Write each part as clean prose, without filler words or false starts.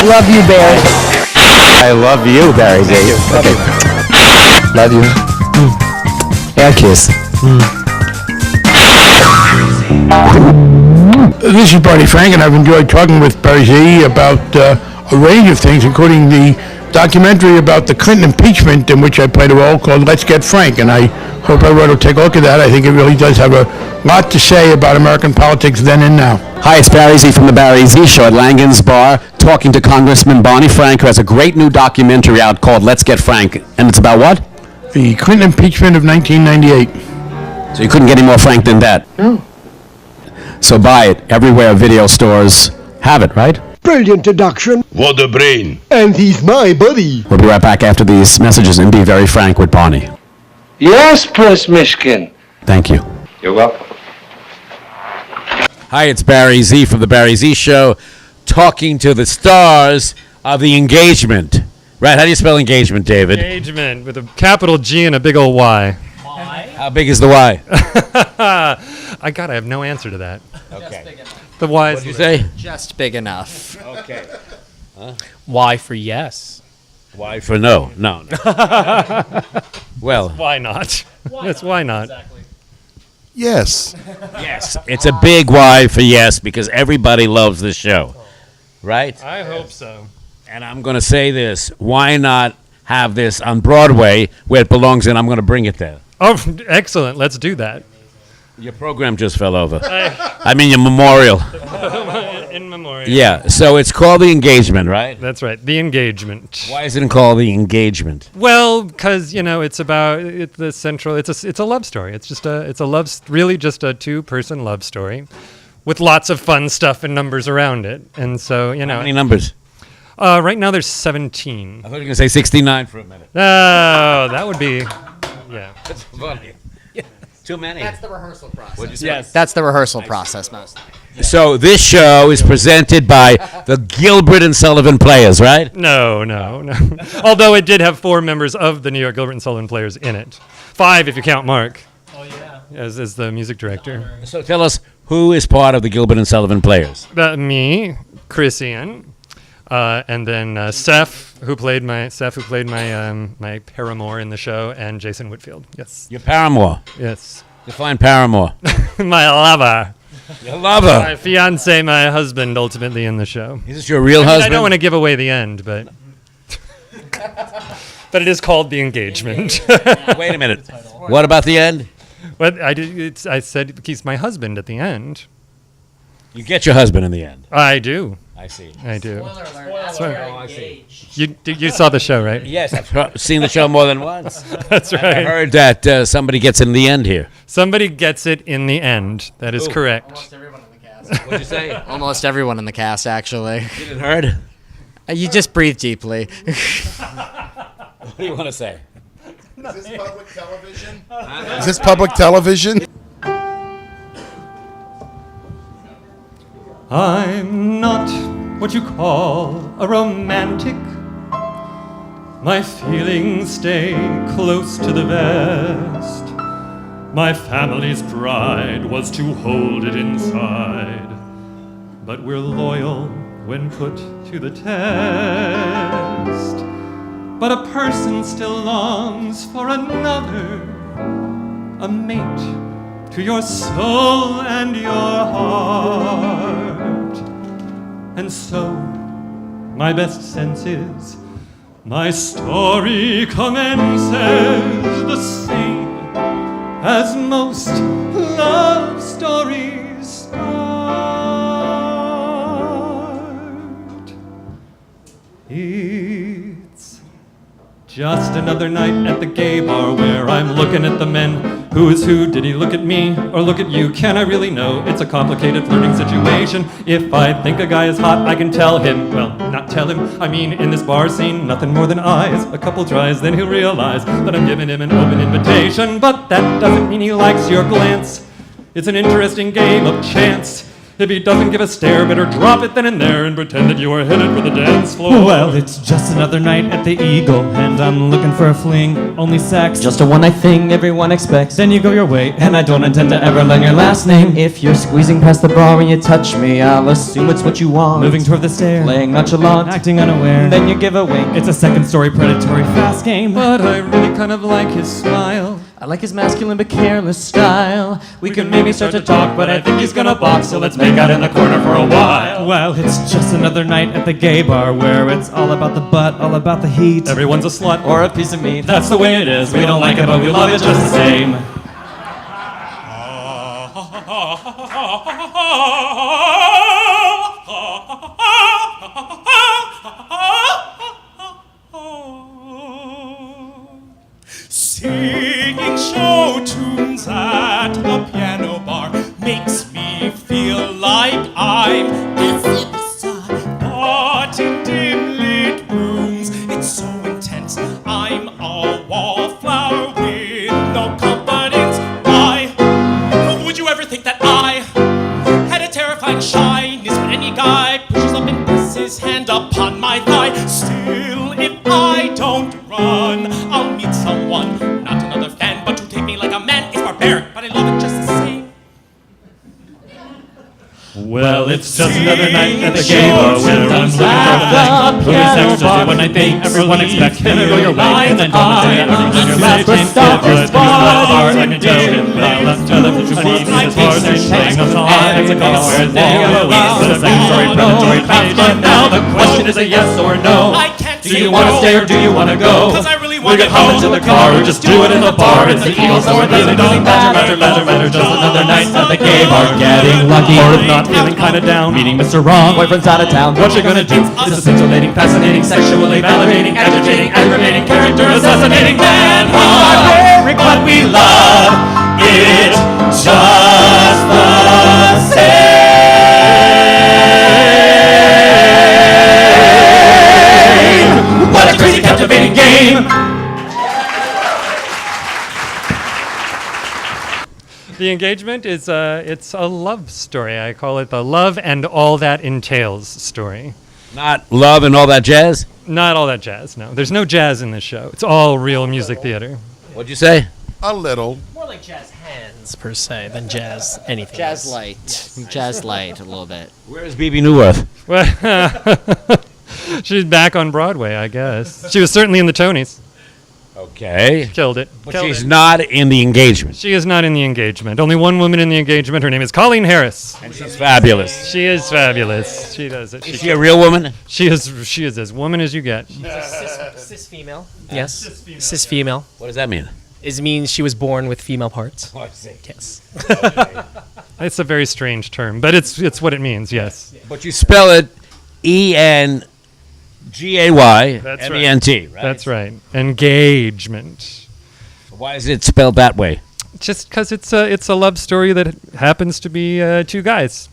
love you, Barry. I love you, Barry Z. Okay. Love you. Air kiss. This is Barney Frank, and I've enjoyed talking with Barry Z about a range of things, including the documentary about the Clinton impeachment in which I played a role called Let's Get Frank, and I hope everyone will take a look at that. I think it really does have a lot to say about American politics then and now. Hi, it's Barry Z from The Barry Z Show at Langan's Bar, talking to Congressman Barney Frank, who has a great new documentary out called Let's Get Frank. And it's about what? The Clinton impeachment of 1998. So you couldn't get any more Frank than that? No. So buy it everywhere video stores have it, right? Brilliant deduction. What a brain. And he's my buddy. We'll be right back after these messages and be very frank with Barney. Yes, Prince Mishkin. Thank you. You're welcome. Hi, it's Barry Z from The Barry Z Show, talking to the stars of the engagement. Right, how do you spell engagement, David? EnGAYgement with a capital G and a big old Y. How big is the Y? I have no answer to that. Okay. The Y is... What'd you say? Just big enough. Okay. Y for yes. Y for no. No. Well, Why not? Yes, why not? Yes. yes, it's a big Y for yes because everybody loves this show. Right? I hope so. And I'm going to say this. Why not have this on Broadway where it belongs and I'm going to bring it there? Oh, excellent. Let's do that. Your program just fell over. I mean your memorial. In memoriam. Yeah, so it's called The Engagement, right? That's right. The EnGAYgement. Why is it called The Engagement? Well, because it's about the central. It's a love story. It's just really just a two-person love story, with lots of fun stuff and numbers around it. And so How many numbers? right now there's 17. I thought you were going to say 69 for a minute. Oh, that would be, yeah. That's funny. Too many. That's the rehearsal process. What'd you say? Yes. That's the rehearsal process mostly. So this show is presented by the Gilbert and Sullivan Players, right? No. Although it did have 4 members of the New York Gilbert and Sullivan Players in it. 5 if you count Mark. Oh, yeah. As the music director. So tell us, who is part of the Gilbert and Sullivan Players? Me, Chris Ian, and then Seth, who played my my paramour in the show, and Jason Whitfield. Yes. Your paramour. Yes. Define paramour. My lover. Your lover. My fiance, my husband, ultimately in the show. Is this your real husband? I don't want to give away the end, but but it is called The EnGAYgement. Wait a minute. What about the end? But I said he's my husband at the end. You get your husband in the end. I do. I see. I do. Spoiler Oh, I see. You saw the show, right? Yes, I've seen the show more than once. That's I right. heard that somebody gets in the end here. Somebody gets it in the end. That is correct. Almost everyone in the cast. What'd you say? Almost everyone in the cast, actually. You didn't heard? You just breathe deeply. What do you want to say? Is this public television? Is this public television? I'm not what you call a romantic. My feelings stay close to the vest. My family's pride was to hold it inside. But we're loyal when put to the test. But a person still longs for another, a mate to your soul and your heart. And so, my best sense is, my story commences the same as most love stories start. It's just another night at the gay bar where I'm looking at the men. Who is who? Did he look at me or look at you? Can I really know? It's a complicated flirting situation. If I think a guy is hot, I can tell him. Well, not tell him. I mean, in this bar scene, nothing more than eyes. A couple tries, then he'll realize that I'm giving him an open invitation. But that doesn't mean he likes your glance. It's an interesting game of chance. If he doesn't give a stare, better drop it then and there and pretend that you are headed for the dance floor. Well, it's just another night at the Eagle, and I'm looking for a fling. Only sex, Just a one-night thing everyone expects. then you go your way, and I don't intend to ever learn your last name. If you're squeezing past the bar and you touch me, I'll assume it's what you want. Moving toward the stair, Playing nonchalant, acting unaware, then you give a wink. it's a second-story predatory fast game. But I really kind of like his smile. I like his masculine but careless style. We can maybe start to talk, but I think he's gonna box, so let's make out in the corner for a while. Well, it's just another night at the gay bar where it's all about the butt, all about the heat. Everyone's a slut. Or a piece of meat. That's the way it is. We don't like it, but we love it just the same. Singing show tunes at a piano bar makes me feel like I'm a superstar. But in dim lit rooms, it's so intense. I'm a wallflower with no confidence. Why would you ever think that I had a terrifying shyness when any guy pushes up and puts his hand upon my thigh? Still, if I don't run, I'll meet someone, not another fan, but to take me like a man is barbaric, but I love it just the same. Well, it's just another night at the gay bar where I'm looking for a thing. Only sex, just a one-night thing. Everyone expects you to go your way, and then don't say everyone on your way. If you're the bar, I can tell him. Let's tell him that you want me as far as you're playing up high. It's a call where they go away. It's a second-story predatory fast. But now the question is a yes or no. I can't Do you want to stay or do you want to go? Cause I really We want to could hop into go. the car or just do it in the bar. It's the Eagles, so it really doesn't matter. Just another night at the gay bar, getting lucky. Or if not, feeling kind of down, meeting Mr. Wrong. Boyfriend's out of town. What you gonna do? This is scintillating, fascinating, sexually validating, agitating, aggravating, character assassinating man. Barbaric, but we love it just the same. What a crazy, captivating game. The Engagement is it's a love story. I call it the love and all that entails story. Not love and all that jazz? Not all that jazz, no. There's no jazz in this show. It's all real music theater. What'd you say? A little. More like jazz hands, per se, than jazz anything. Jazz light. Jazz light, a little bit. Where's BB Newworth? Well, she's back on Broadway, I guess. She was certainly in the Tonys. Okay. Killed it. But Killed she's it. not in the Engagement. She is not in the Engagement. Only one woman in the Engagement. Her name is Colleen Harris. And she's fabulous. She is fabulous. She does it. Is she a real woman? She is as woman as you get. Cis female. Yes. Cis female. What does that mean? It means she was born with female parts. Yes. It's a very strange term, but it's what it means. Yes. But you spell it ENGAYment, right? That's right. Engagement. Why is it spelled that way? Just because it's a love story that happens to be two guys.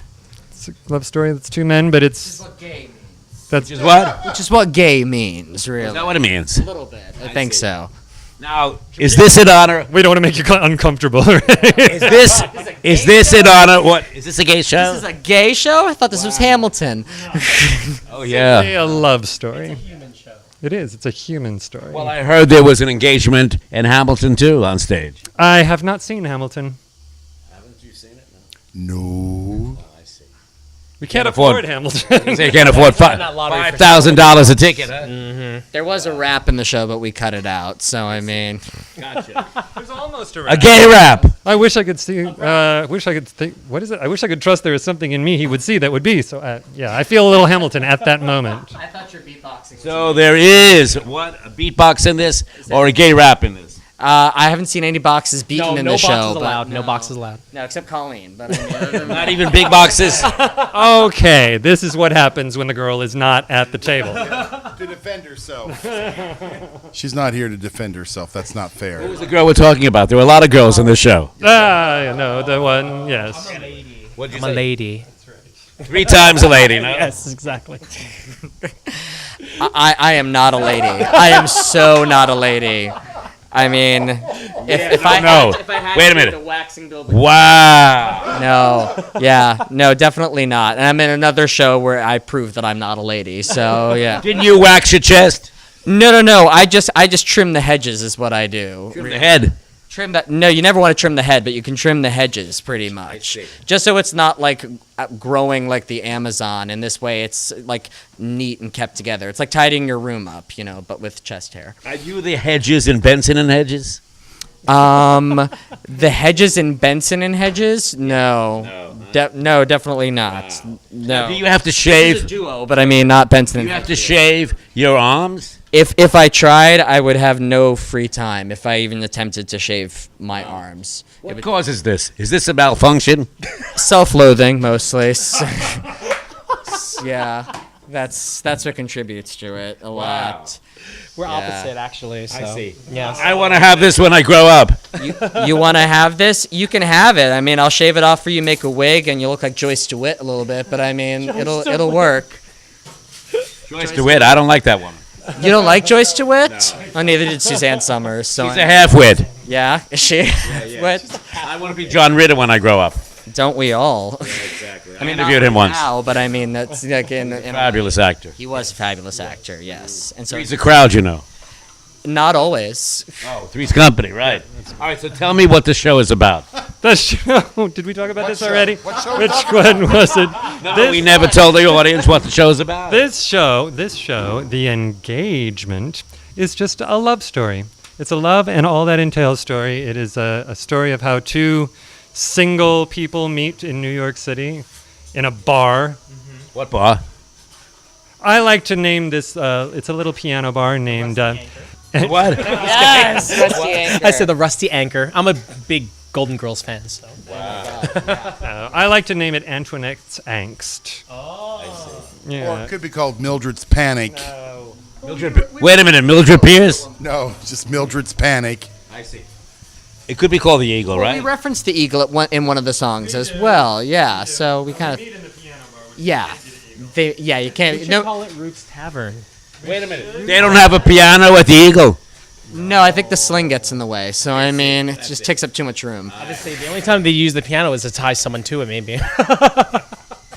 It's a love story that's two men, but it's What gay means. that's Which is what? Which is what gay means, really. Is that what it means? A little bit. I think so. Now, is this in honor? we don't want to make you uncomfortable. Is this in honor? What is this a gay show? This is a gay show? I thought this was Hamilton. Oh yeah. a love story. It is. It's a human story. Well, I heard there was an engagement in Hamilton too on stage. I have not seen Hamilton. Haven't you seen it? No. We can't afford- afford Hamilton. They can't afford $5,000 a ticket, huh? There was a rap in the show, but we cut it out. So, I mean. Gotcha. There's almost A gay rap. I wish I could see. Wish I could think. What is it? I wish I could trust there is something in me he would see that would be. So yeah, I feel a little Hamilton at that moment. I thought your beatboxing. So there is what a beatbox in this or a gay rap in this. I haven't seen any boxes beaten in no the show. boxes but allowed. No boxes allowed. No, except Colleen. But I mean, Not even big boxes. Okay, this is what happens when the girl is not at the table. To defend herself. She's not here to defend herself. That's not fair. Who was the girl we're talking about? There were a lot of girls in this show. No, the one. Yes. What'd you I'm a say? lady. 3 times a lady. No? Yes, exactly. I am not a lady. I am so not a lady. I mean, if I No. had Wait a to minute. do the waxing building. Wow. No, yeah, no, definitely not. And I'm in another show where I prove that I'm not a lady. So yeah. Didn't you wax your chest? No. I just trim the hedges is what I do. Trim the head. Trim that? No, you never want to trim the head, but you can trim the hedges pretty much. Just so it's not like growing like the Amazon. In this way, it's like neat and kept together. It's like tidying your room up, but with chest hair. Are you the Hedges in Benson and Hedges? The hedges in Benson and Hedges? No. No, definitely not. No. Do you have to It's a shave? duo, but I mean not Benson and You have Hedges. to shave your arms? If I tried, I would have no free time if I even attempted to shave my arms. What causes this? Is this a malfunction? Self-loathing mostly. Yeah, that's what contributes to it a lot. We're Yeah. opposite, actually. So. I see. Yes. I want to have this when I grow up. You want to have this? You can have it. I mean, I'll shave it off for you, make a wig, and you look like Joyce DeWitt a little bit. But I mean, it'll work. Joyce DeWitt, I don't like that woman. You don't like Joyce DeWitt? Oh, neither did Suzanne Summers. So She's a half-wit. Yeah, is she? What? I want to be John Ritter when I grow up. Don't we all? Exactly. I interviewed him once. Now, but I mean, that's like in Fabulous actor. He was a fabulous actor, yes. And so He's a crowd, you know. not always. Oh, Three's Company, right. All right, so tell me what the show is about. The show. Did we talk about this already? Which one was it? No, we never told the audience what the show is about. This show, The EnGAYgement, is just a love story. It's a love and all that entails story. It is a story of how two single people meet in New York City in a bar. What bar? I like to name this, it's a little piano bar named... What? Yes, Rusty Anchor. I said the Rusty Anchor. I'm a big Golden Girls fan, so. I like to name it Antoinette's Angst. Oh. Or Yeah. it could be called Mildred's Panic. Wait a minute, Mildred Pierce? No, just Mildred's Panic. I see. It could be called the Eagle, We right? referenced the eagle in one of the songs as well. Yeah, so we kind of. Yeah, you can't. We should No, call it Ruth's Tavern. Wait a minute. They don't have a piano at the Eagle. no, I think the sling gets in the way. So I mean, it just takes up too much room. Obviously, the only time they use the piano is to tie someone to it, maybe.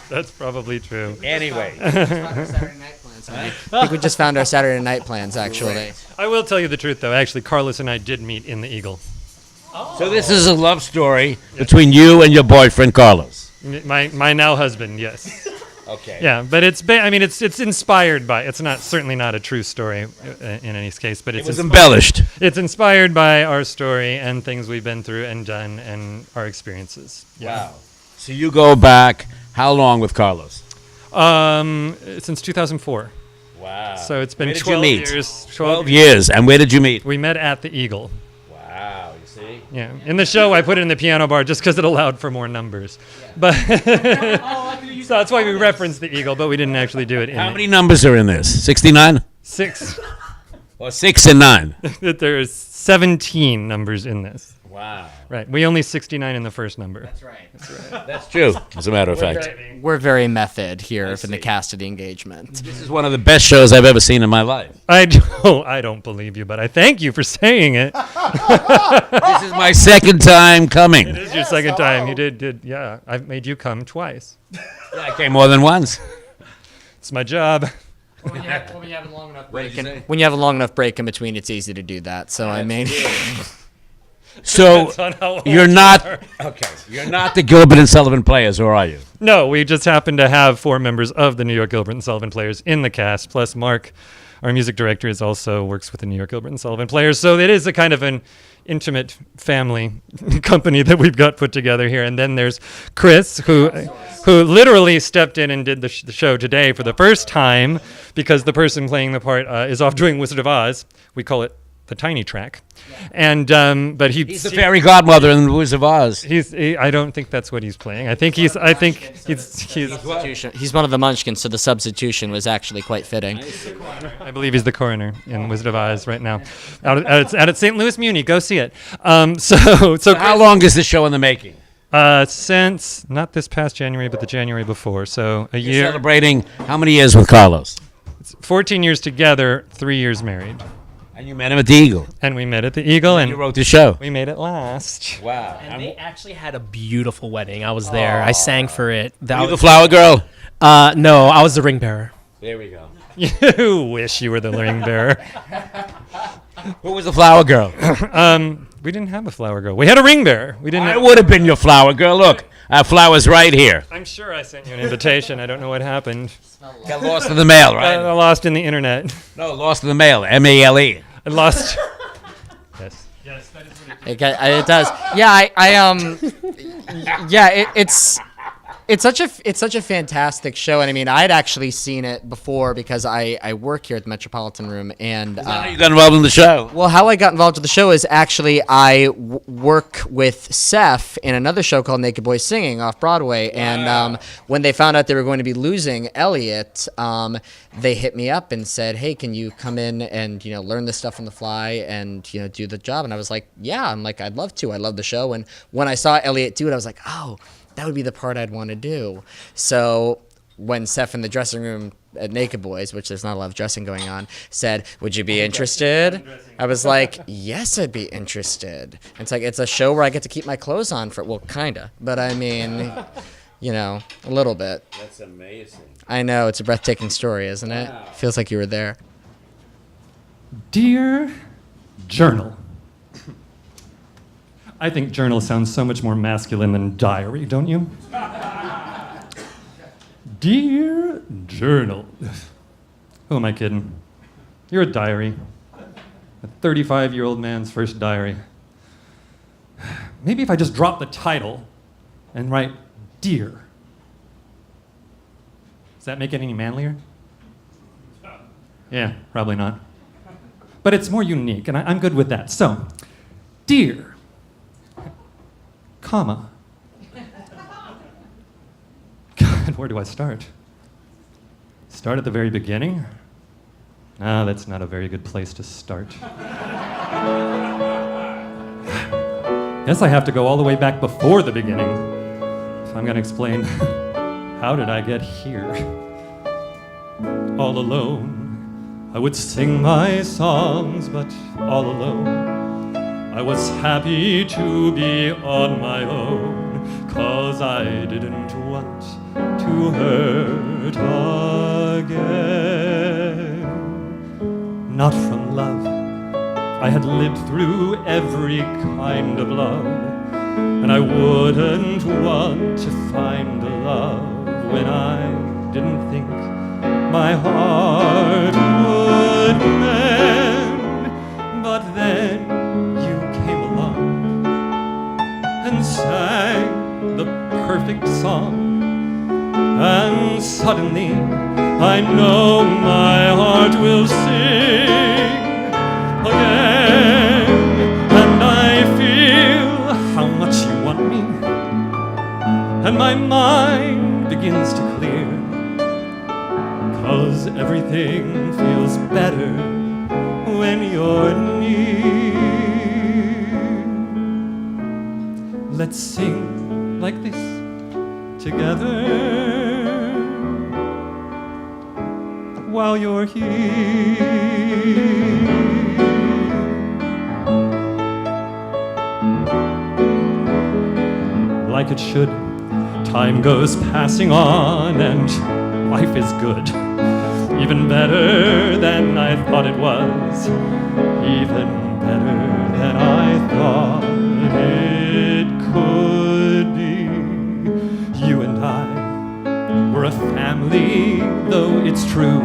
That's probably true. Anyway. I think we just found our Saturday night plans, actually. I will tell you the truth, though. Actually, Carlos and I did meet in the Eagle. So this is a love story between you and your boyfriend, Carlos. My now husband, yes. Okay. Yeah, but it's inspired by. It's not certainly not a true story in any case, but It was embellished. It's inspired by our story and things we've been through and done and our experiences. Yeah. Wow. So you go back how long with Carlos? Since 2004. Wow. So it's been Where did 12 you meet? years. 12 years. And where did you meet? We met at the Eagle. Wow, you see? Yeah. In the show, I put it in the piano bar just because it allowed for more numbers. But so that's why we referenced the Eagle, but we didn't actually do it. How many numbers are in this? 69? 6. Or 6 and 9? There's 17 numbers in this. Wow. Right. We only 69 in the first number. That's right. That's true, as a matter of fact. We're very method here from the cast of the EnGAYgement. This is one of the best shows I've ever seen in my life. I don't believe you, but I thank you for saying it. This is my second time coming. It is your second time. You did. Yeah. I've made you come twice. Yeah, I came more than once. It's my job. When you have a long enough break in between, it's easy to do that. So I mean, So Depends on how old you're you not are. okay. You're not the Gilbert and Sullivan Players, or are you? No, we just happen to have 4 members of the New York Gilbert and Sullivan Players in the cast. Plus, Mark, our music director, also works with the New York Gilbert and Sullivan Players. So it is a kind of an intimate family company that we've got put together here. And then there's Chris, who literally stepped in and did the show today for the first time because the person playing the part is off doing Wizard of Oz. We call it the tiny track. And but he's the fairy godmother in the Wizard of Oz. I don't think that's what he's playing. I think he's he's one of the Munchkins, so the substitution was actually quite fitting. I believe he's the coroner in Wizard of Oz right now, out at St. Louis Muni. Go see it. So how long is this show in the making? Since not this past January, but the January before. So a year. Celebrating how many years with Carlos? It's 14 years together, 3 years married. And you met him at the Eagle. And we met at the Eagle, and You wrote the show. we made it last. Wow. And they actually had a beautiful wedding. I was there. I sang for it. That You the was, flower girl? no, I was the ring bearer. There we go. You wish you were the ring bearer. Who was the flower girl? We didn't have a flower girl. We had a ring bearer. We didn't. I would have been your flower girl. Look, I have flowers right here. I'm sure I sent you an invitation. I don't know what happened. Got lost in the mail, right? I lost in the internet. No, lost in the mail. M-A-L-E. I lost. Yes. Yes, that is what It does. Yeah, yeah, it's such a fantastic show, and I mean, I'd actually seen it before because I work here at the Metropolitan Room, and How you got involved in the show? well, how I got involved with the show is actually I work with Seth in another show called Naked Boys Singing off Broadway, and when they found out they were going to be losing Elliot, they hit me up and said, "Hey, can you come in and learn this stuff on the fly and do the job?" And I was like, "Yeah," I'm like, "I'd love to. I love the show." And when I saw Elliot do it, I was like, "Oh, that would be the part I'd want to do." So when Seth in the dressing room at Naked Boys, which there's not a lot of dressing going on, said, "Would you be interested?" I was like, "Yes, I'd be interested." It's a show where I get to keep my clothes on for, well, kinda, but I mean, a little bit. That's amazing. I know, it's a breathtaking story, isn't it? Wow. Feels like you were there. Dear Journal. I think journal sounds so much more masculine than diary, don't you? Dear Journal. Who am I kidding? You're a diary. A 35-year-old man's first diary. Maybe if I just drop the title and write Dear. Does that make it any manlier? Yeah, probably not. But it's more unique, and I'm good with that. So, Dear, comma. God, where do I start? Start at the very beginning? That's not a very good place to start. Guess I have to go all the way back before the beginning if I'm going to explain how did I get here. All alone, I would sing my songs, but all alone. I was happy to be on my own, 'cause I didn't want to hurt again. Not from love. I had lived through every kind of love, and I wouldn't want to find a love when I didn't think my heart would mend. But then you came along and sang the perfect song, and suddenly I know my heart will sing again, and I feel how much you want me, and my mind begins to clear, 'cause everything feels better when you're near. Let's sing like this together while you're here. Like it should, time goes passing on and life is good. Even better than I thought it was. Even better than I thought it could be. You and I were a family, though it's true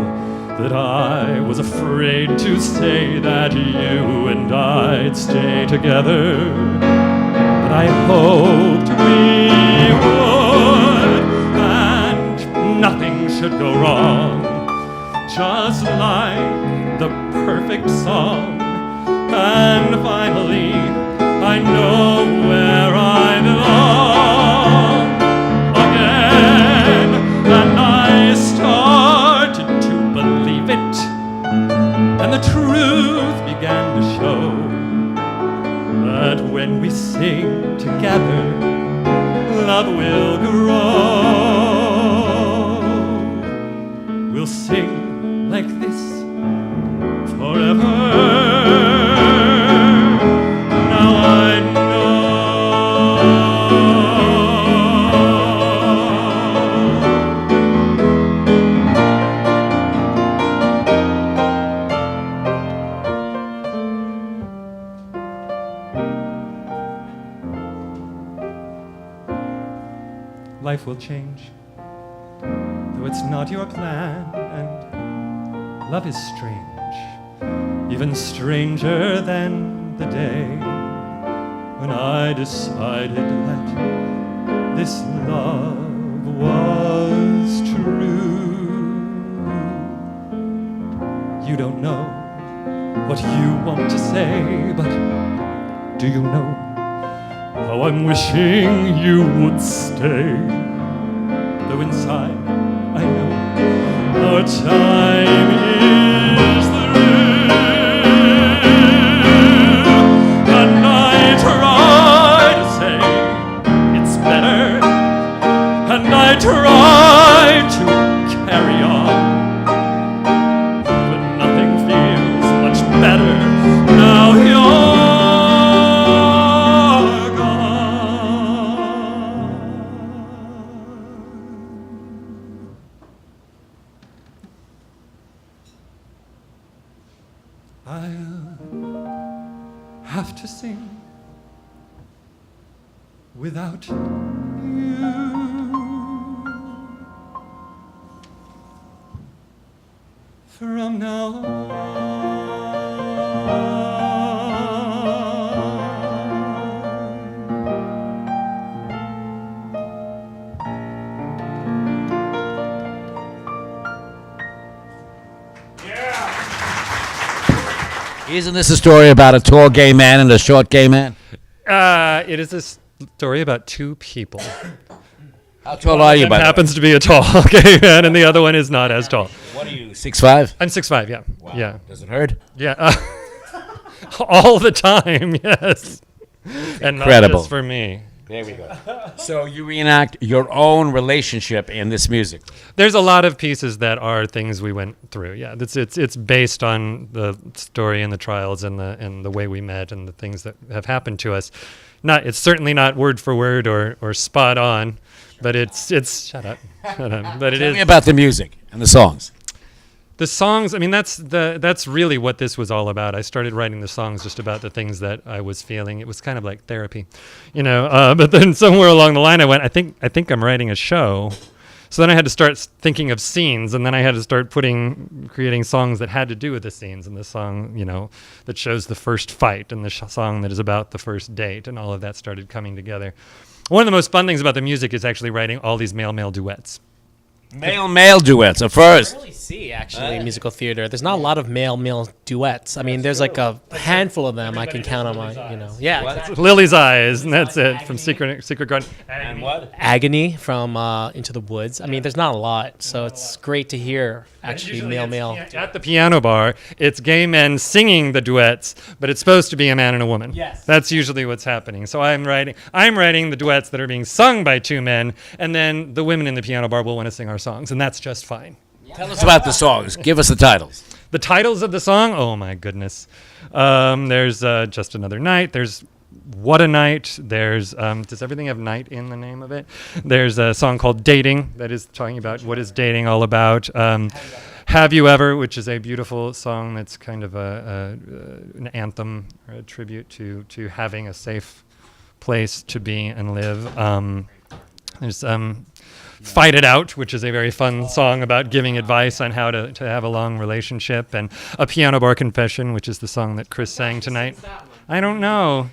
that I was afraid to say that you and I'd stay together. But I hoped we would, and nothing should go wrong. Just like the perfect song. And finally, I know where I belong again. And I started to believe it, and the truth began to show that when we sing together, love will grow. We'll sing like this forever. life will change. Though it's not your plan, and love is strange, even stranger than the day when I decided that this love was true. You don't know what you want to say, but do you know how I'm wishing you would stay? Though inside I know our time is through, and I try to say it's better, and I try to carry on, but nothing feels much better now you're have to sing without you. From now on. Isn't this a story about a tall gay man and a short gay man? It is a story about two people. How tall are you, by the way? Happens to be a tall gay man, and the other one is not as tall. What are you, 6'5"? I'm 6'5", yeah. Wow. Yeah. Does it hurt? Yeah. All the time, yes. And not Incredible. just for me. There we go. So you reenact your own relationship in this music. There's a lot of pieces that are things we went through. Yeah, it's based on the story and the trials and the way we met and the things that have happened to us. It's certainly not word for word or spot on, but it's shut up. But Tell me about the music and the songs. The songs, I mean, that's really what this was all about. I started writing the songs just about the things that I was feeling. It was kind of like therapy, you know. But then somewhere along the line, I went, I think I'm writing a show. So then I had to start thinking of scenes, and then I had to start creating songs that had to do with the scenes. And the song, you know, that shows the first fight, and the song that is about the first date, and all of that started coming together. One of the most fun things about the music is actually writing all these male duets. Male duets, a first. I really see, actually, in musical theater. There's not a lot of male duets. I mean, there's like a handful of them I can count on my, you know. Yeah. Exactly. Lily's Eyes, and that's it, from Secret Garden. And what? Agony from Into the Woods. I mean, there's not a lot, so it's great to hear, actually, male. At the piano bar, it's gay men singing the duets, but it's supposed to be a man and a woman. Yes. That's usually what's happening. So I'm writing the duets that are being sung by two men, and then the women in the piano bar will want to sing our songs, and that's just fine. Tell us about the songs. Give us the titles. The titles of the song? Oh, my goodness. There's Just Another Night. There's What a Night. There's does everything have night in the name of it? There's a song called Dating that is talking about what is dating all about. Have You Ever, which is a beautiful song that's kind of an anthem or a tribute to having a safe place to be and live. There's Fight It Out, which is a very fun song about giving advice on how to have a long relationship, and A Piano Bar Confession, which is the song that Chris sang tonight. I don't know.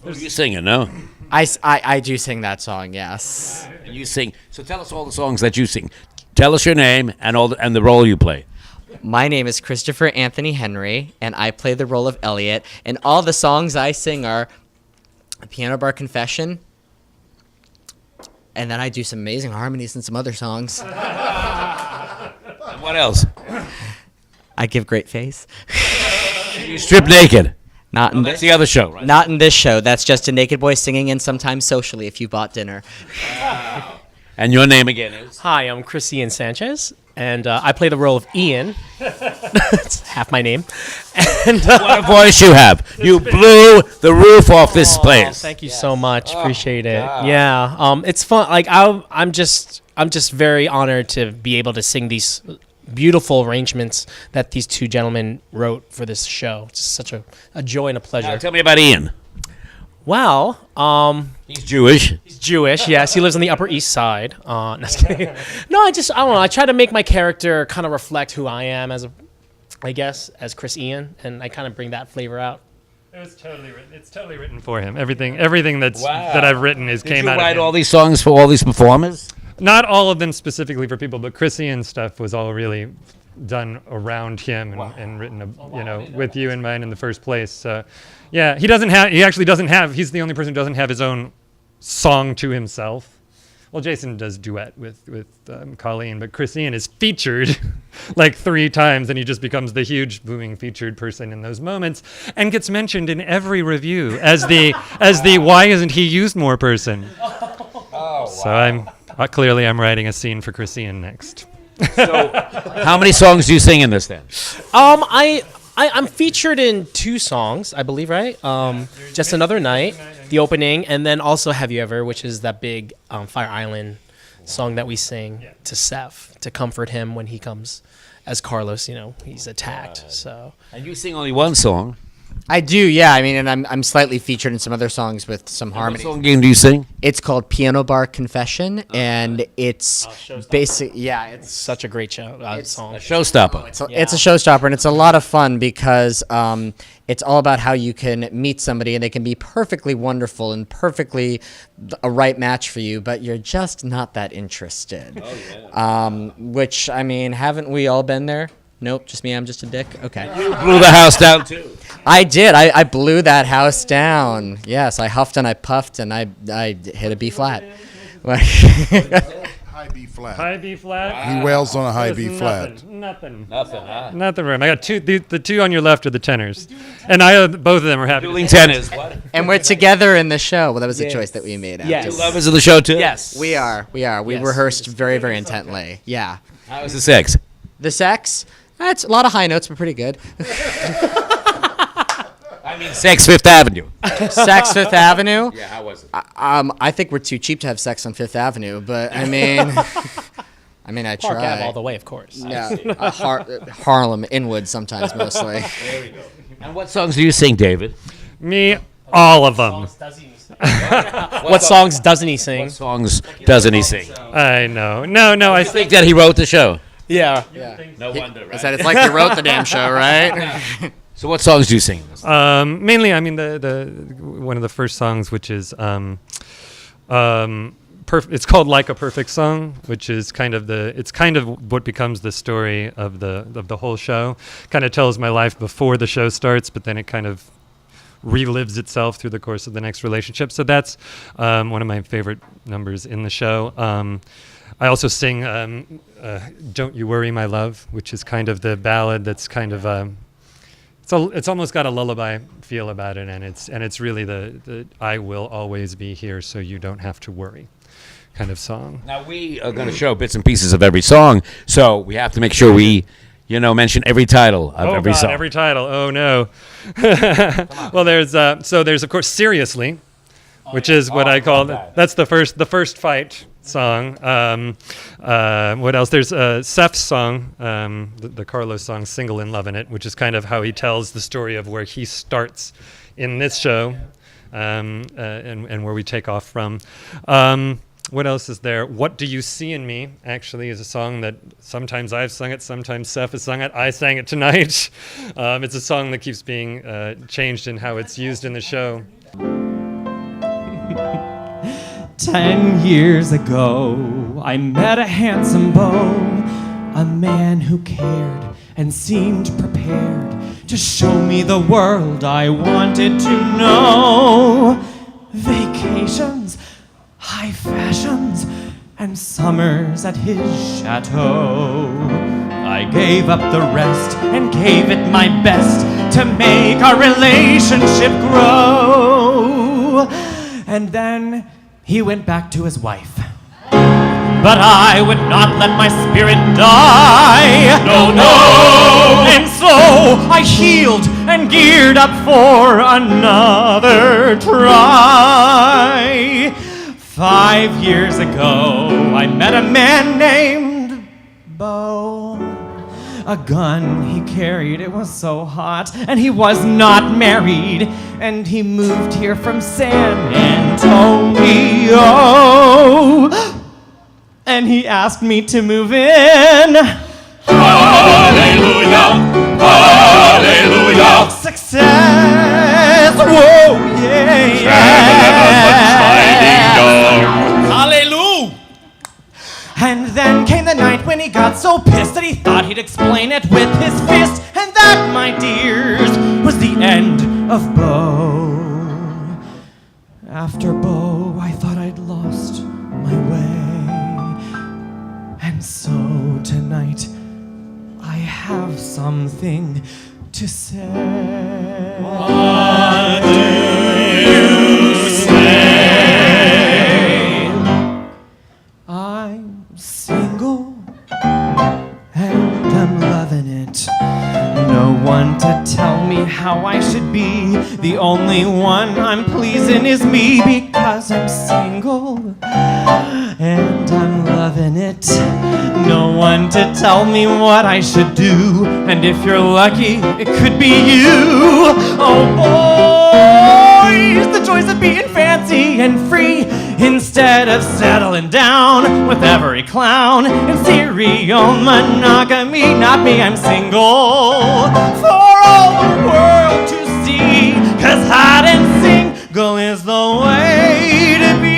You sing it, no? I do sing that song, yes. You sing. So tell us all the songs that you sing. Tell us your name and the role you play. My name is Christopher Anthony Henry, and I play the role of Elliot, and all the songs I sing are A Piano Bar Confession, and then I do some amazing harmonies and some other songs. And what else? I give great face. You strip naked. Not in that's the other show, right? Not in this show. That's just a naked boy singing, and sometimes socially if you bought dinner. And your name again is? Hi, I'm Chris Ian Sanchez, and I play the role of Ian. That's half my name. And what a voice you have! You blew the roof off this place. Thank you so much. Appreciate it. Yeah, it's fun. Like I'm just very honored to be able to sing these beautiful arrangements that these two gentlemen wrote for this show. It's such a joy and a pleasure. Now, tell me about Ian. Well, He's Jewish. he's Jewish. Yes, he lives on the Upper East Side. No, just kidding. No, I don't know. I try to make my character kind of reflect who I am as as Chris Ian, and I kind of bring that flavor out. It was totally written. It's totally written for him. Everything that I've written came out of him. Did you write all these songs for all these performers? Not all of them specifically for people, but Chris Ian's stuff was all really done around him and written, with you in mind in the first place. So, yeah, he actually doesn't have. He's the only person who doesn't have his own song to himself. Well, Jason does duet with Colleen, but Chris Ian is featured like 3 times, and he just becomes the huge booming featured person in those moments, and gets mentioned in every review as the why isn't he used more person. Oh, wow. So I'm writing a scene for Chris Ian next. So, how many songs do you sing in this then? I'm featured in 2 songs, I believe, right? Just Another Night, the opening, and then also Have You Ever, which is that big Fire Island song that we sing to Seth to comfort him when he comes as Carlos. He's attacked. So. And you sing only one song. I do, yeah. I mean, and I'm slightly featured in some other songs with some harmony. What song game do you sing? It's called Piano Bar Confession, and it's basic. Yeah, it's such a great song. A showstopper. It's a showstopper, and it's a lot of fun because it's all about how you can meet somebody and they can be perfectly wonderful and perfectly a right match for you, but you're just not that interested. Oh, yeah. Which, I mean, haven't we all been there? Nope, just me, I'm just a dick? Okay. You blew the house down, too. I did. I blew that house down. Yes, I huffed and I puffed and I hit a B flat. High B flat. High B flat? Wow. He wails on a high B flat. Nothing, huh? Nothing wrong. I got 2, the 2 on your left are the tenors. And both of them are happy. Dueling tenors. What? And we're together in the show. Well, that was a choice that we made. Yes. You lovers of the show, too? Yes. We are. We rehearsed very, very intently. Yeah. How was the sex? The sex? It's a lot of high notes, but pretty good. I mean, Sex Fifth Avenue. Sex Fifth Avenue? Yeah, how was it? I think we're too cheap to have sex on Fifth Avenue, but I mean, I try. Park Ave all the way, of course. Yeah, Harlem, Inwood sometimes mostly. There we go. And what songs do you sing, David? Me, all of them. What songs doesn't he sing? What songs doesn't he sing? I know. No, I think that he wrote the show. Yeah. No wonder, right? I said it's like you wrote the damn show, right? So what songs do you sing? Mainly, I mean, the one of the first songs, which is it's called Like a Perfect Song, which is kind of what becomes the story of the whole show. Kind of tells my life before the show starts, but then it kind of relives itself through the course of the next relationship. So that's one of my favorite numbers in the show. I also sing Don't You Worry, My Love, which is kind of the ballad that's kind of it's almost got a lullaby feel about it, and it's really the I will always be here so you don't have to worry kind of song. Now we are going to show bits and pieces of every song, so we have to make sure we mention every title of every song. Every title. Oh no. Well, there's of course Seriously, which is what I call that's the first fight song. What else? There's Seth's song, the Carlos song, Single in Love in It, which is kind of how he tells the story of where he starts in this show, and where we take off from. What else is there? What Do You See in Me actually is a song that sometimes I've sung it, sometimes Seth has sung it. I sang it tonight. It's a song that keeps being changed in how it's used in the show. 10 years ago, I met a handsome beau, a man who cared and seemed prepared to show me the world I wanted to know. Vacations, high fashions, and summers at his chateau. I gave up the rest and gave it my best to make our relationship grow. And then he went back to his wife. But I would not let my spirit die. No, no! And so I healed and geared up for another try. 5 years ago, I met a man named Beau. a gun he carried. It was so hot, and he was not married, and he moved here from San Antonio, and he asked me to move in. Hallelujah, hallelujah. Success, whoa, yeah, yeah. Hallelujah. And then came the night when he got so pissed that he thought he'd explain it with his fist. And that, my dears, was the end of Bo. After Bo, I thought I'd lost my way. And so tonight, I have something to say. What do you say? I'm single and I'm loving it. No one to tell me how I should be. The only one I'm pleasing is me, because I'm single and I'm loving it. No one to tell me what I should do, and if you're lucky, it could be you. Oh boys, the joys of being fancy and free, instead of settling down with every clown in serial monogamy. Not me, I'm single for all the world to see, 'cause hide and single is the way to be.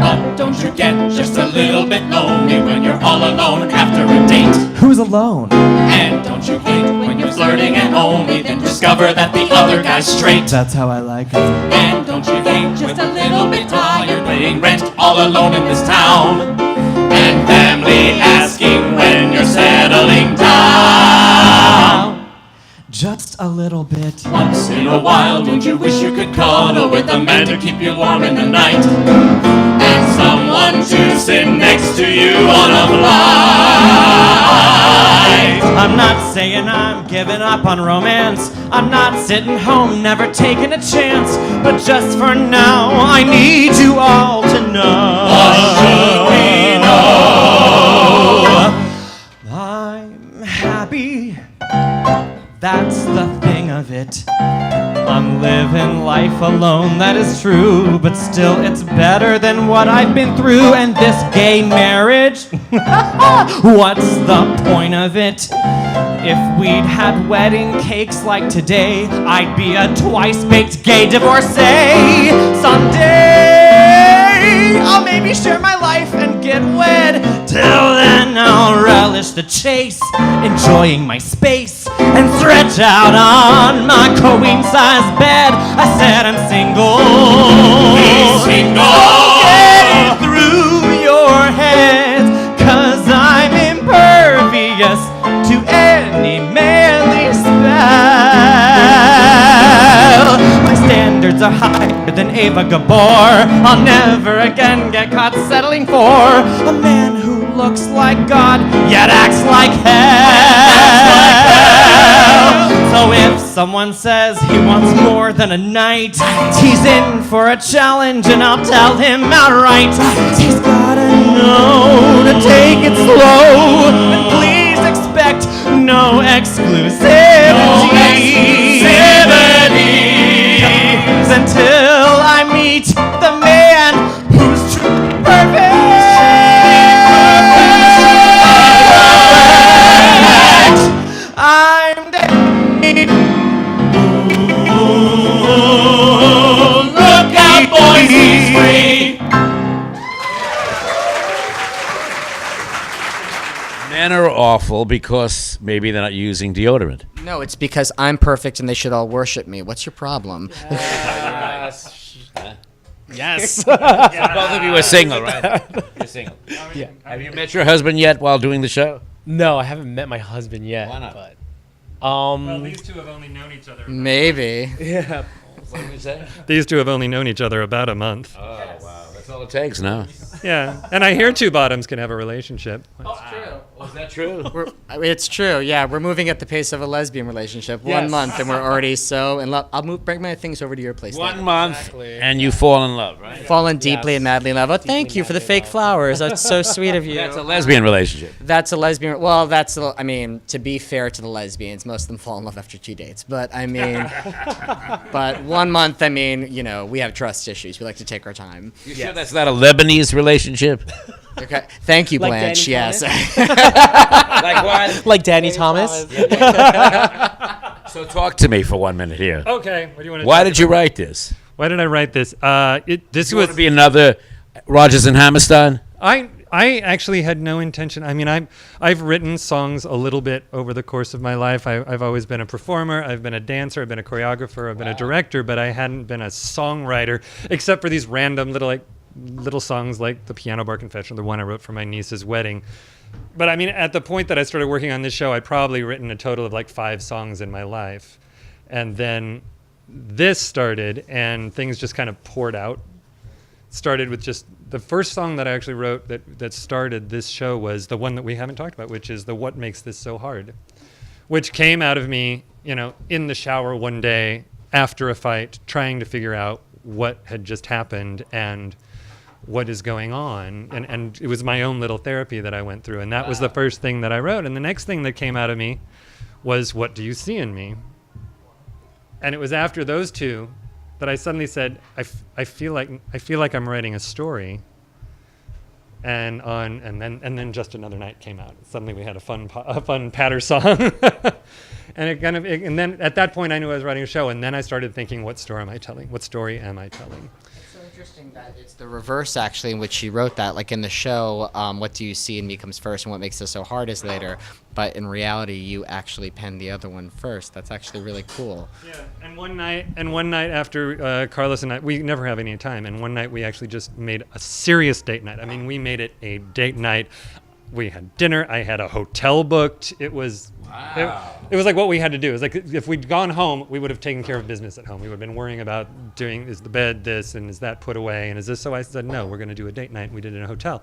But don't you get just a little bit lonely when you're all alone after a date? Who's alone? And don't you hate when you're flirting and only then discover that the other guy's straight? That's how I like it. And don't you hate just a little bit tired paying rent all alone in this town? And family asking when you're settling down? Just a little bit. Once in a while, don't you wish you could cuddle with a man to keep you warm in the night? And someone to sit next to you on a flight. I'm not saying I'm giving up on romance. I'm not sitting home, never taking a chance. But just for now, I need you all to know. What should we know? I'm happy. That's the thing of it. I'm living life alone, that is true, but still it's better than what I've been through. And this gay marriage, what's the point of it? If we'd had wedding cakes like today, I'd be a twice-baked gay divorcee. Someday, I'll maybe share my life and get wed. Till then, I'll relish the chase, enjoying my space, and stretch out on my queen-size bed. I said I'm single. He's single. So get it through your heads, 'cause I'm impervious to any manly spell. My standards are higher than Ava Gabor. I'll never again get caught settling for a man who looks like God yet acts like hell. So if someone says he wants more than a night, he's in for a challenge, and I'll tell him outright. He's gotta know to take it slow, and please expect no exclusivity. No exclusivity. 'Cause until I meet the man who's truly perfect, I'm dead. Look out, boys, he's free. Men are awful because maybe they're not using deodorant. No, it's because I'm perfect and they should all worship me. What's your problem? Yes. Both of you are single, right? You're single. Yeah. Have you met your husband yet while doing the show? No, I haven't met my husband yet. Why not? But, Well, these two have only known each other. Maybe. yeah. What did you say? These two have only known each other about a month. Oh, wow. That's all it takes now. Yeah, and I hear two bottoms can have a relationship. That's true. Is that true? It's true. Yeah, we're moving at the pace of a lesbian relationship. 1 Yes. month, and we're already so in love. I'll bring my things over to your place. 1 later. month, and you fall in love, right? Fallen deeply and madly in love. Oh, thank you for the fake flowers. That's so sweet of you. That's a lesbian relationship. That's a lesbian. Well, I mean, to be fair to the lesbians, most of them fall in love after 2 dates. But I mean, but 1 month, I mean, you know, we have trust issues. We like to take our time. You sure that's not a Lebanese relationship? Okay. Thank you, Like Blanche. Danny Yes. Like what? Like Danny Thomas. So talk to me for 1 minute here. Okay. What do you want to? Why did you write this? Why did I write this? This You was want to be another Rodgers and Hammerstein? I actually had no intention. I mean, I've written songs a little bit over the course of my life. I've always been a performer. I've been a dancer. I've been a choreographer. I've been a director, but I hadn't been a songwriter, except for these random little songs like the Piano Bar Confession, the one I wrote for my niece's wedding. But I mean, at the point that I started working on this show, I'd probably written a total of like 5 songs in my life, and then this started, and things just kind of poured out. Started with just the first song that I actually wrote that started this show was the one that we haven't talked about, which is the What Makes This So Hard, which came out of me, you know, in the shower one day after a fight, trying to figure out what had just happened and what is going on. And it was my own little therapy that I went through. And that was the first thing that I wrote. And the next thing that came out of me was, What Do You See in Me? And it was after those two that I suddenly said, I feel like I'm writing a story. And then Just Another Night came out. Suddenly we had a fun patter song. And then at that point I knew I was writing a show, and then I started thinking, what story am I telling? What story am I telling? It's so interesting that it's the reverse, actually, in which she wrote that. Like in the show, What Do You See in Me comes first, and What Makes This So Hard is later. But in reality, you actually penned the other one first. That's actually really cool. Yeah, and one night after Carlos and I, we never have any time, and one night we actually just made a serious date night. I mean, we made it a date night. We had dinner. I had a hotel booked. It was it was like what we had to do. It was like if we'd gone home, we would have taken care of business at home. We would have been worrying about is the bed this, and is that put away, and is this? So I said, no, we're going to do a date night. We did it in a hotel.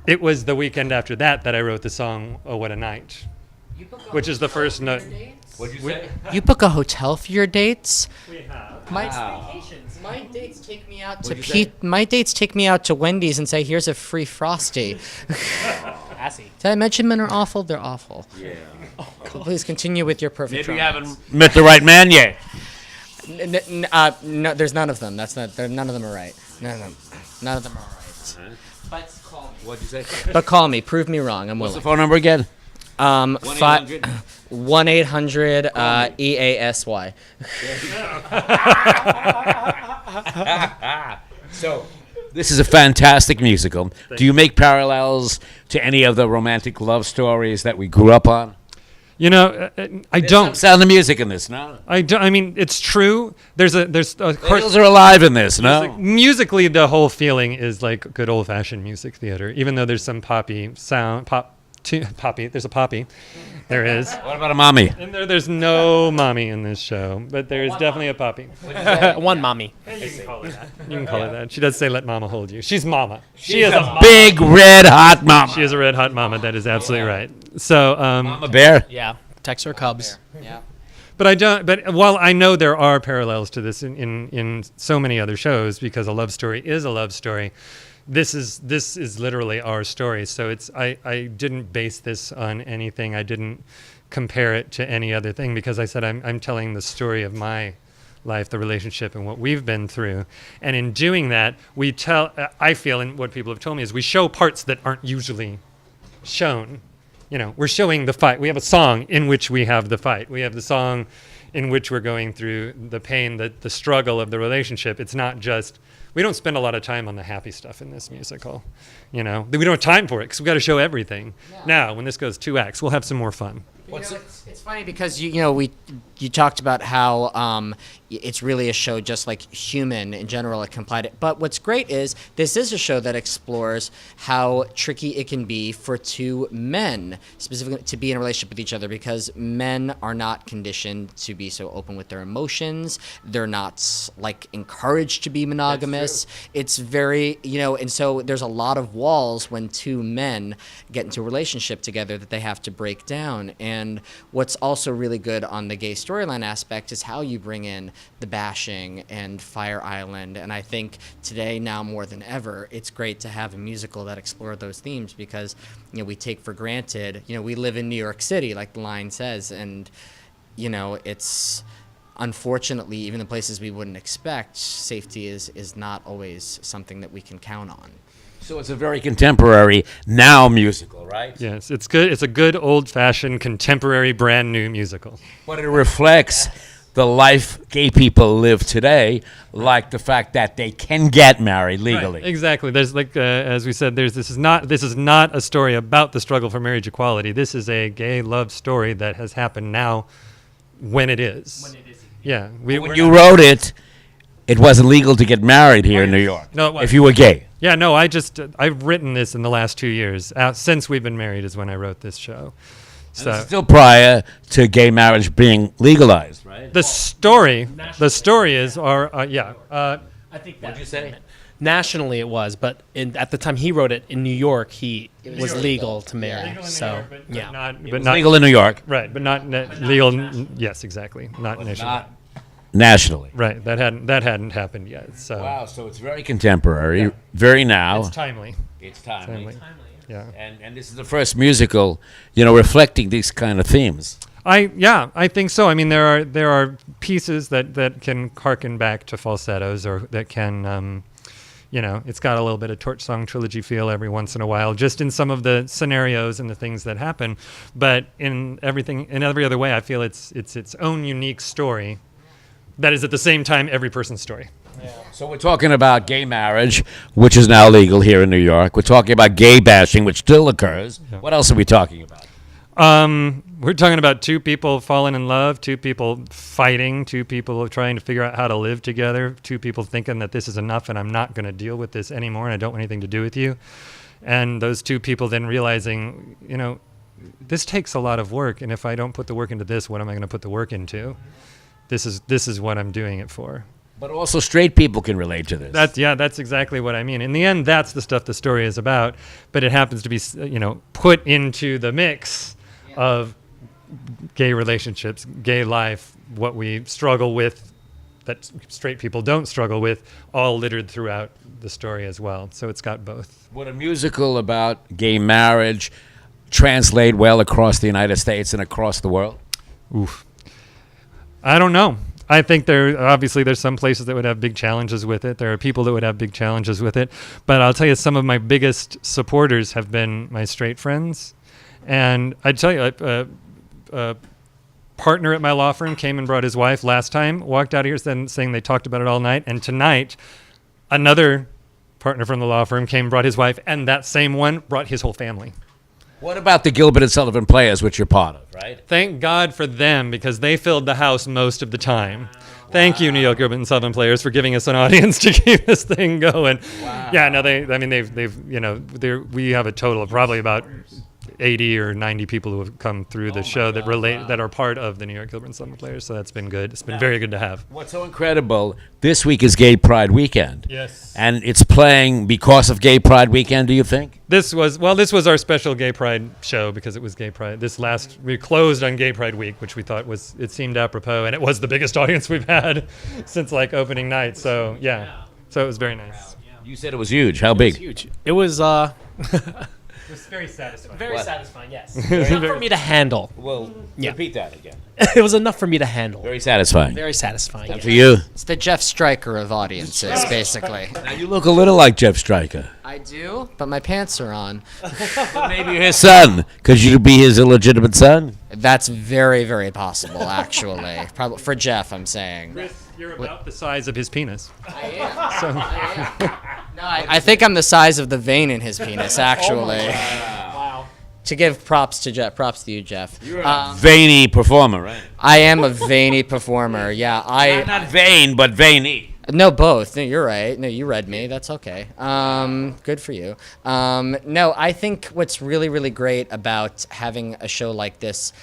It was the weekend after that I wrote the song "Oh What a Night," which is the first note. What'd you say? You book a hotel for your dates? We have. My dates take me out to My dates take me out to Wendy's and say, "Here's a free Frosty." Assy. Did I mention men are awful? They're awful. Yeah. Please continue with your perfect. Maybe you romance. haven't met the right man yet. No, there's none of them. None of them are right. None of them are right. But call me. What'd you say? But call me. Prove me wrong. I'm What's willing. the phone number again? 1-800 EASY. So, this is a fantastic musical. Do you make parallels to any of the romantic love stories that we grew up on? You know, I don't. Sound of music in this, no? I don't. I mean, it's true. There's of course. Whales are alive in this, no? Musically, the whole feeling is like good old-fashioned music theater. Even though there's some poppy. There's a poppy. There is. What about a mommy? And there's no mommy in this show, but there is definitely a poppy. One mommy. You can call it that. You can call it that. She does say, "Let mama hold you." She's mama. She is a big red hot mama. She is a red hot mama. That is absolutely right. So, Mama bear. Yeah. Text her cubs. Yeah. But I don't. But while I know there are parallels to this in so many other shows, because a love story is a love story, this is literally our story. So I didn't base this on anything. I didn't compare it to any other thing, because I said I'm telling the story of my life, the relationship, and what we've been through. And in doing that, we tell. I feel, and what people have told me is, we show parts that aren't usually shown. You know, we're showing the fight. We have a song in which we have the fight. We have the song in which we're going through the pain, the struggle of the relationship. It's not just, we don't spend a lot of time on the happy stuff in this musical. You know, we don't have time for it because we've got to show everything. Yeah. Now, when this goes 2 acts, we'll have some more fun. What's It's funny because you talked about how it's really a show just like Human in general, it complied. But what's great is this is a show that explores how tricky it can be for two men specifically to be in a relationship with each other, because men are not conditioned to be so open with their emotions. They're not like encouraged to be monogamous. It's very, and so there's a lot of walls when two men get into a relationship together that they have to break down. And what's also really good on the gay storyline aspect is how you bring in the bashing and Fire Island. And I think today, now more than ever, it's great to have a musical that explored those themes, because we take for granted, we live in New York City, like the line says, and it's unfortunately, even the places we wouldn't expect, safety is not always something that we can count on. So it's a very contemporary now musical, right? Yes, it's good. It's a good old-fashioned contemporary brand new musical. But it reflects the life gay people live today, like the fact that they can get married legally. Right, exactly. There's as we said, this is not a story about the struggle for marriage equality. This is a gay love story that has happened now when it is. When it is. Yeah. When you wrote it, it wasn't legal to get married here in New York. No, it wasn't. If you were gay. Yeah, no, I've written this in the last 2 years. Since we've been married is when I wrote this show. So this is still prior to gay marriage being legalized, right? The story is, I think what'd you say? Nationally it was, but at the time he wrote it in New York, it was legal to marry. Legal in so New York, but It was not legal in New York. Right, but not legal. Yes, exactly. Not nationally. Nationally. Right. That hadn't happened yet. So wow. So it's very contemporary, very now. It's timely. It's timely. Yeah. And this is the first musical, reflecting these kind of themes. I think so. I mean, there are pieces that can harken back to falsettos, or that can, it's got a little bit of Torch Song Trilogy feel every once in a while, just in some of the scenarios and the things that happen. But in every other way, I feel it's its own unique story. That is at the same time every person's story. Yeah. So we're talking about gay marriage, which is now legal here in New York. We're talking about gay bashing, which still occurs. Yeah. What else are we talking about? We're talking about two people falling in love, two people fighting, two people trying to figure out how to live together, two people thinking that this is enough and I'm not going to deal with this anymore and I don't want anything to do with you. And those two people then realizing, this takes a lot of work, and if I don't put the work into this, what am I going to put the work into? This is what I'm doing it for. But also straight people can relate to this. That's exactly what I mean. In the end, that's the stuff the story is about, but it happens to be, put into the mix of gay relationships, gay life, what we struggle with that straight people don't struggle with, all littered throughout the story as well. So it's got both. Would a musical about gay marriage translate well across the United States and across the world? Oof. I don't know. I think there's some places that would have big challenges with it. There are people that would have big challenges with it. But I'll tell you, some of my biggest supporters have been my straight friends. And I tell you, a partner at my law firm came and brought his wife last time, walked out of here saying they talked about it all night. And tonight, another partner from the law firm came and brought his wife, and that same one brought his whole family. What about the Gilbert and Sullivan Players, which you're part of, right? Thank God for them, because they filled the house most of the time. Wow. Thank you, New York Gilbert and Sullivan Players, for giving us an audience to keep this thing going. Wow. Yeah, no, we have a total of probably about 80 or 90 people who have come through the show that that are part of the New York Gilbert and Sullivan Players. So that's been good. It's been very good to have. What's so incredible, this week is Gay Pride Weekend. Yes. And it's playing because of Gay Pride Weekend, do you think? This was our special Gay Pride show because it was Gay Pride. We closed on Gay Pride Week, which we thought it seemed apropos, and it was the biggest audience we've had since opening night. So yeah. So it was very nice. You said it was huge. How big? It was huge. It was It was very satisfying. Very satisfying, yes. Enough for me to handle. Well, repeat that again. It was enough for me to handle. Very satisfying. Very sasatisfying. And for you? It's the Jeff Stryker of audiences, basically. Now, you look a little like Jeff Stryker. I do, but my pants are on. But maybe you're his son. Could you be his illegitimate son? That's very, very possible, actually. Probably for Jeff, I'm saying. Chris, you're about the size of his penis. I am. So. I am. No, I think I'm the size of the vein in his penis, actually. Wow. to give props to Jeff. Props to you, Jeff. You're a veiny performer, right? I am a veiny performer. Yeah, Not vain, but veiny. No, both. No, you're right. No, you read me. That's okay. Good for you. No, I think what's really, really great about having a show like this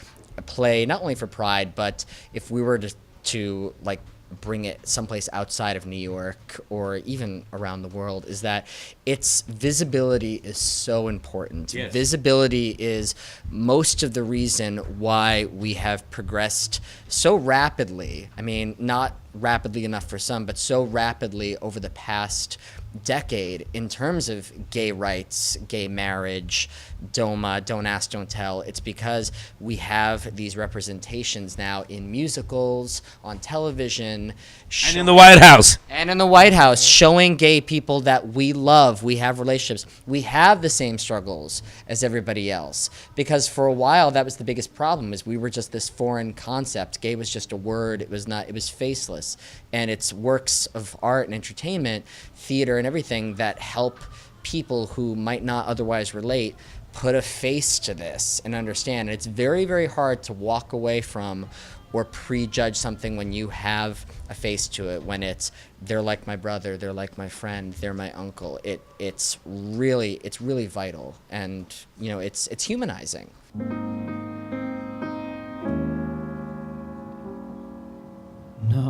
play, not only for Pride, but if we were to like bring it someplace outside of New York or even around the world, is that its visibility is so important. Yes. Visibility is most of the reason why we have progressed so rapidly. I mean, not rapidly enough for some, but so rapidly over the past decade in terms of gay rights, gay marriage, DOMA, don't ask, don't tell. It's because we have these representations now in musicals, on television, And in the White House. and in the White House, showing gay people that we love, we have relationships, we have the same struggles as everybody else. Because for a while, that was the biggest problem, is we were just this foreign concept. Gay was just a word. It was faceless. And it's works of art and entertainment, theater and everything that help people who might not otherwise relate put a face to this and understand. And it's very, very hard to walk away from or prejudge something when you have a face to it, when it's they're like my brother, they're like my friend, they're my uncle. It's really vital, and it's humanizing. No,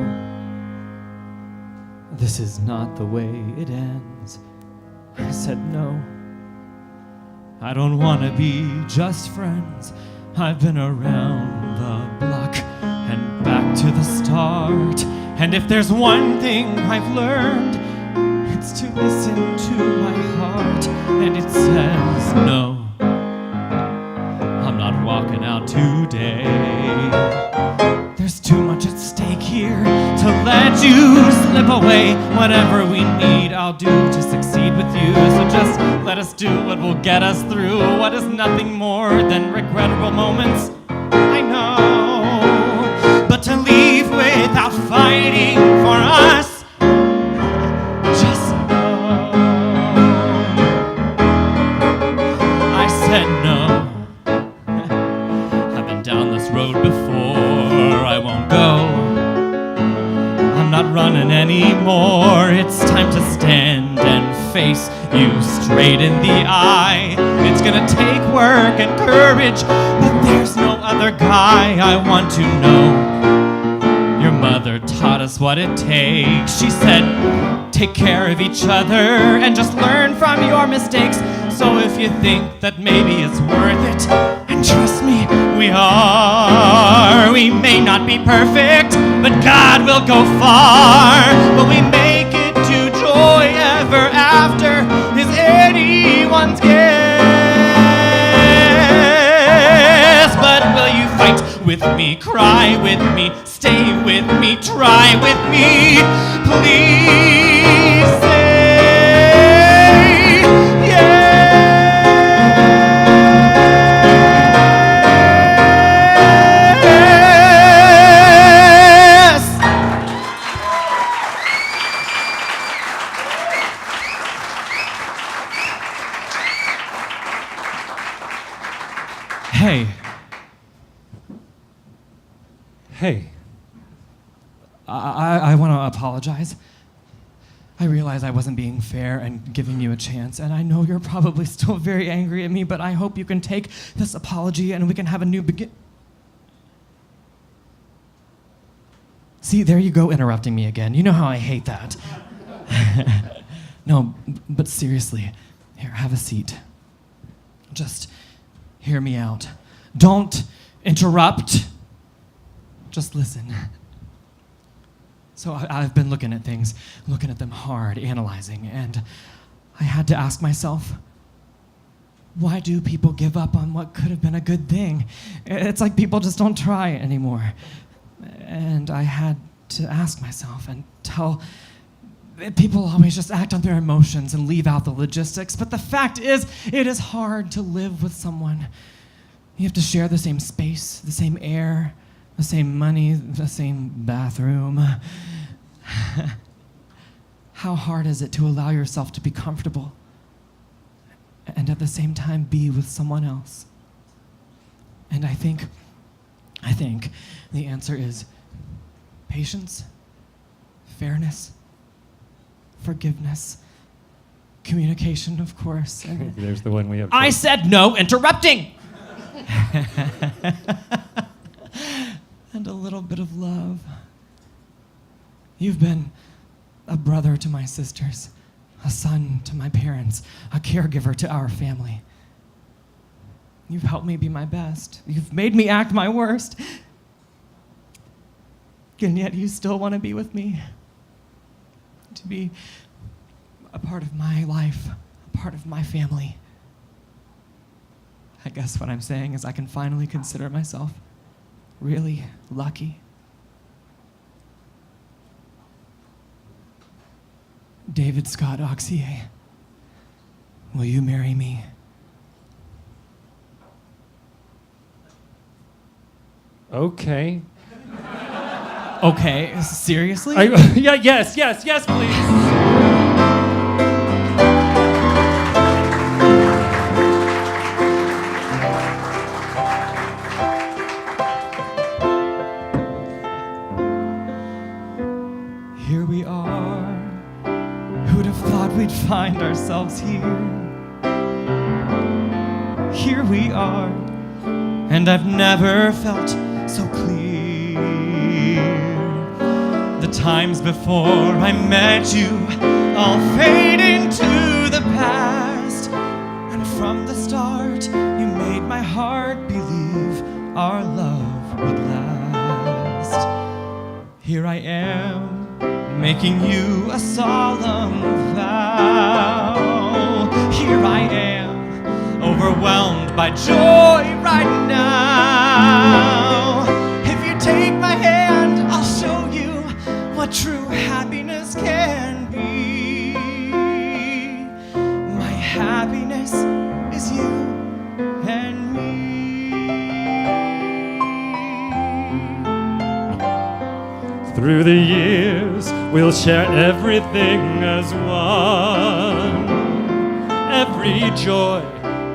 this is not the way it ends. I said no. I don't want to be just friends. I've been around the block and back to the start. And if there's one thing I've learned, it's to listen to my heart. And it says no, I'm not walking out today. There's too much at stake here to let you slip away. Whatever we need, I'll do to succeed with you. So just let us do what will get us through what is nothing more than regrettable moments, I know. But to leave without fighting for us, just know. I said no. I've been down this road before, I won't go. I'm not running anymore. It's time to stand and face you straight in the eye. It's gonna take work and courage, but there's no other guy I want to know. Your mother taught us what it takes. She said, take care of each other and just learn from your mistakes. So if you think that maybe it's worth it, and trust me, we are. We may not be perfect, but God will go far. Will we make it to joy ever after? Is anyone's guess? But will you fight with me, cry with me, stay with me, try with me? Please say yes. Hey, I want to apologize. I realize I wasn't being fair and giving you a chance, and I know you're probably still very angry at me, but I hope you can take this apology and we can have a new begin. See, there you go, interrupting me again. You know how I hate that. No, but seriously, here, have a seat. Just hear me out. Don't interrupt. Just listen. So I've been looking at things, looking at them hard, analyzing, and I had to ask myself, why do people give up on what could have been a good thing? It's like people just don't try anymore. And I had to ask myself and tell people always just act on their emotions and leave out the logistics, but the fact is, it is hard to live with someone. You have to share the same space, the same air, the same money, the same bathroom. How hard is it to allow yourself to be comfortable and at the same time be with someone else? And I think the answer is patience, fairness, forgiveness, communication, of course. And There's the one we have. I said no interrupting! And a little bit of love. You've been a brother to my sisters, a son to my parents, a caregiver to our family. You've helped me be my best. You've made me act my worst. And yet you still want to be with me. To be a part of my life, a part of my family. I guess what I'm saying is I can finally consider myself really lucky. David Scott Oxier, will you marry me? Okay. Okay, seriously? Yes, please. Here we are. Who'd have thought we'd find ourselves here? Here we are, and I've never felt so clear. The times before I met you all fade into the past, and from the start you made my heart believe our love would last. Here I am, making you a solemn vow. Here I am, overwhelmed by joy right now. If you take my hand, I'll show you what true happiness can be. My happiness is you and me. Through the years, we'll share everything as one. Every joy,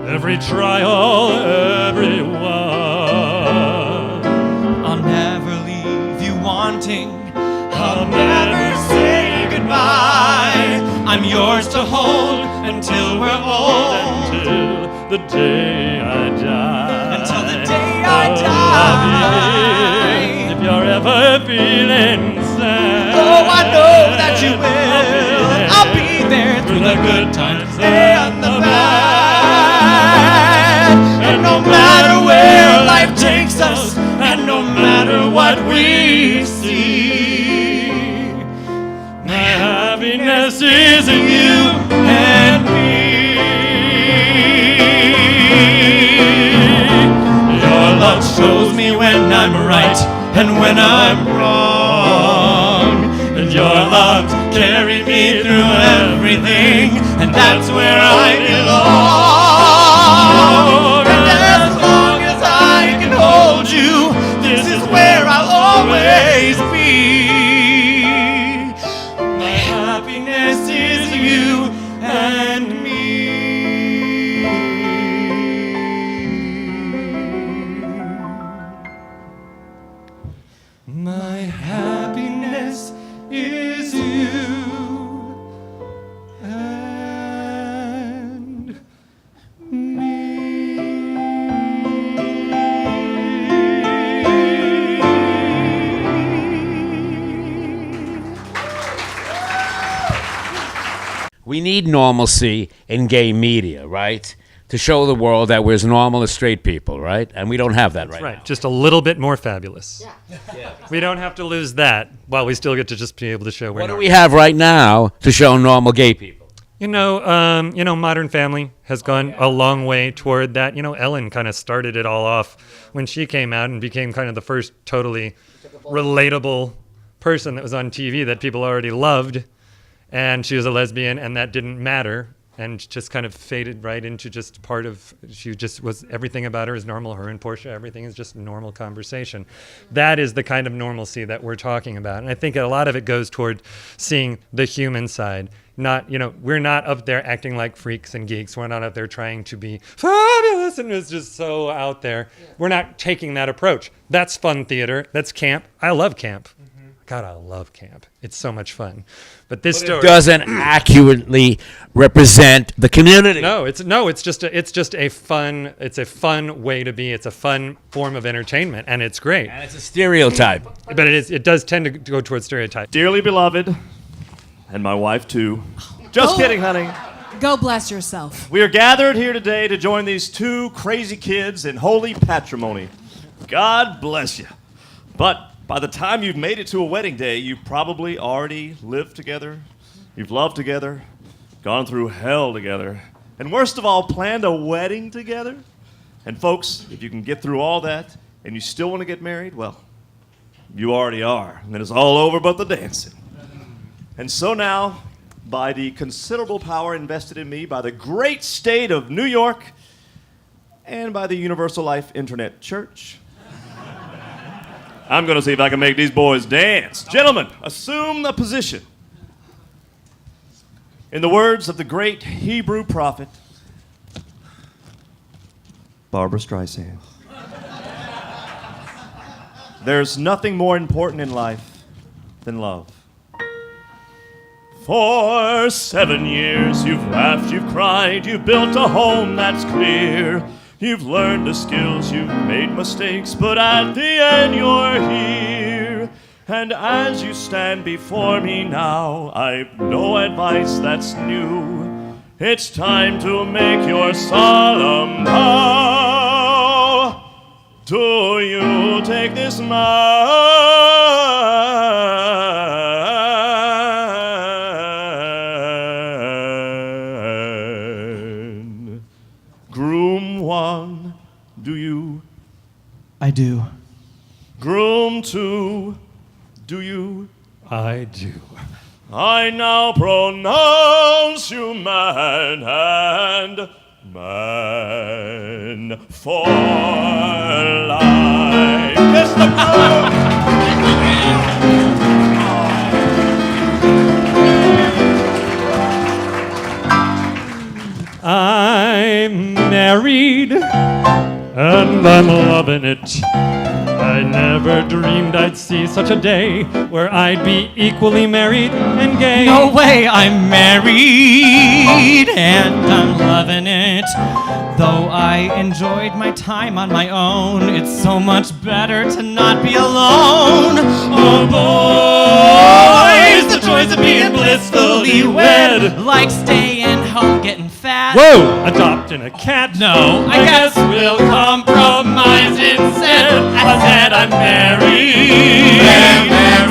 every trial, every one. I'll never leave you wanting. I'll never say goodbye. I'm yours to hold until we're old. Until the day I die. Until the day I die. If you're ever feeling sad, oh, I know that you will. I'll be there through the good times and the bad. And no matter where life takes us, and no matter what we see, my happiness is in you and me. Your love shows me when I'm right and when I'm wrong. And your love carried me through everything, and that's where I belong. And as long as I can hold you, this is where I'll always be. My happiness is you and me. My happiness is you and We need normalcy in gay media, right? To show the world that we're as normal as straight people, right? And we don't have that right now. Just a little bit more fabulous. We don't have to lose that while we still get to just be able to show we're What do normal. we have right now to show normal gay people? Modern Family has gone a long way toward that. Ellen kind of started it all off when she came out and became kind of the first totally relatable person that was on TV that people already loved. And she was a lesbian, and that didn't matter, and just kind of faded right into just part of, she just was, everything about her is normal. Her and Portia, everything is just normal conversation. That is the kind of normalcy that we're talking about. And I think a lot of it goes toward seeing the human side not, we're not up there acting like freaks and geeks. We're not up there trying to be fabulous and it's just so out there. Yeah. We're not taking that approach. That's fun theater. That's camp. I love camp. God, I love camp. It's so much fun. But this story doesn't accurately represent the community. No, it's just a fun way to be. It's a fun form of entertainment, and it's great. And it's a stereotype. But it does tend to go towards stereotype. Dearly beloved, and my wife too. Just kidding, honey. Go bless yourself. We are gathered here today to join these two crazy kids in holy patrimony. God bless you. But by the time you've made it to a wedding day, you've probably already lived together, you've loved together, gone through hell together, and worst of all, planned a wedding together. And folks, if you can get through all that and you still want to get married, well, you already are. And then it's all over but the dancing. And so now, by the considerable power invested in me by the great state of New York and by the Universal Life Internet Church, I'm going to see if I can make these boys dance. Gentlemen, assume the position. In the words of the great Hebrew prophet, Barbara Streisand, there's nothing more important in life than love. For 7 years you've laughed, you've cried, you've built a home that's clear. You've learned the skills, you've made mistakes, but at the end you're here. And as you stand before me now, I've no advice that's new. It's time to make your solemn vow. Do you take this man? Groom 1, do you? I do. Groom 2, do you? I do. I now pronounce you man and man for life. Kiss the groom! I'm married and I'm loving it. I never dreamed I'd see such a day where I'd be equally married and gay. No way, I'm married and I'm loving it. Though I enjoyed my time on my own, it's so much better to not be alone. Oh boys, the joys of being blissfully wed. Like staying home getting fat. Whoa! Adopting a cat? No, I guess we'll compromise instead. I said I'm married.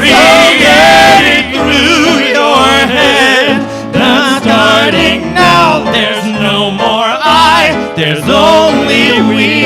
So get it through your head. Not starting now, there's no more I, there's only we.